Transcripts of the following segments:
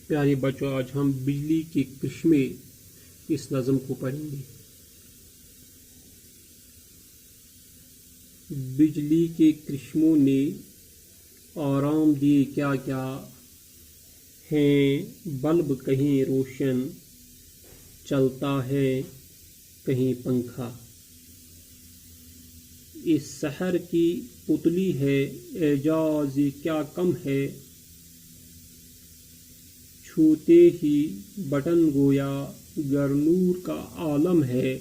پیارے بچوں، آج ہم بجلی کے کرشمے اس نظم کو پڑھیں گے۔ بجلی کے کرشموں نے آرام دیے کیا کیا، ہیں بلب کہیں روشن چلتا ہے کہیں پنکھا، اس سحر کی پتلی ہے اعجاز کیا کم ہے، چھوتے ہی بٹن گویا گر نور کا عالم ہے،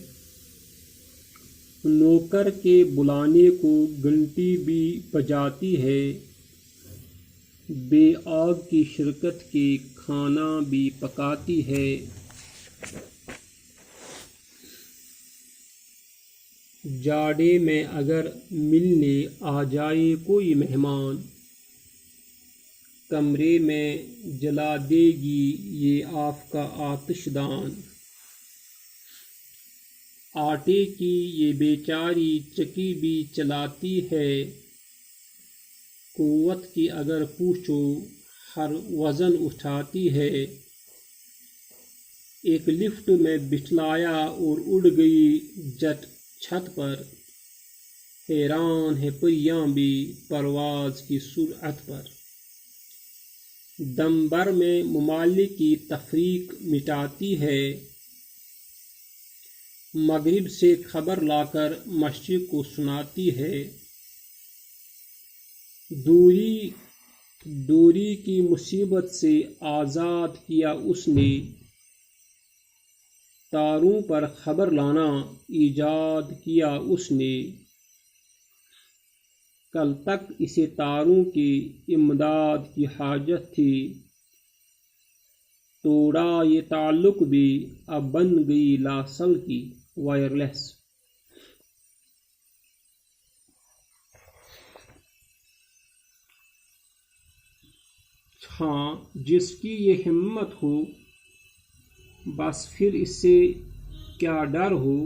نوکر کے بلانے کو گھنٹی بھی بجاتی ہے، بے آگ کی شرکت کے کھانا بھی پکاتی ہے، جاڑے میں اگر ملنے آ جائے کوئی مہمان، کمرے میں جلا دے گی یہ آف کا آتش دان، آٹے کی یہ بیچاری چکی بھی چلاتی ہے، قوت کی اگر پوچھو ہر وزن اٹھاتی ہے، ایک لفٹ میں بٹھلایا اور اڑ گئی جٹ چھت پر، حیران ہے پریاں بھی پرواز کی سرعت پر، دم بھر میں ممالک کی تفریق مٹاتی ہے، مغرب سے خبر لا کر مشرق کو سناتی ہے، دوری کی مصیبت سے آزاد کیا اس نے، تاروں پر خبر لانا ایجاد کیا اس نے، کل تک اسے تاروں کی امداد کی حاجت تھی، توڑا یہ تعلق بھی اب بن گئی لاسل کی وائرلیس۔ ہاں جس کی یہ ہمت ہو بس پھر اس سے کیا ڈر ہو،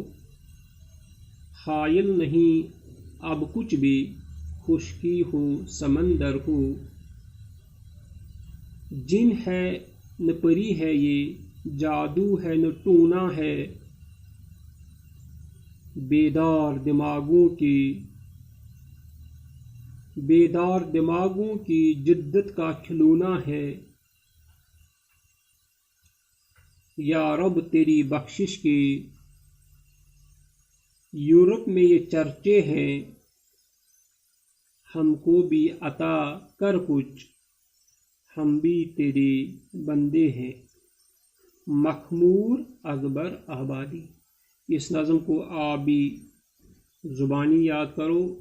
حائل نہیں اب کچھ بھی، خشکی ہو سمندر ہو، جن ہے نہ پری ہے یہ جادو ہے نہ ٹونا ہے، بیدار دماغوں کی جدت کا کھلونا ہے، یا رب تیری بخشش کے یورپ میں یہ چرچے ہیں، ہم کو بھی عطا کر کچھ ہم بھی تیرے بندے ہیں۔ مخمور اکبر آبادی۔ اس نظم کو آپ بھی زبانی یاد کرو۔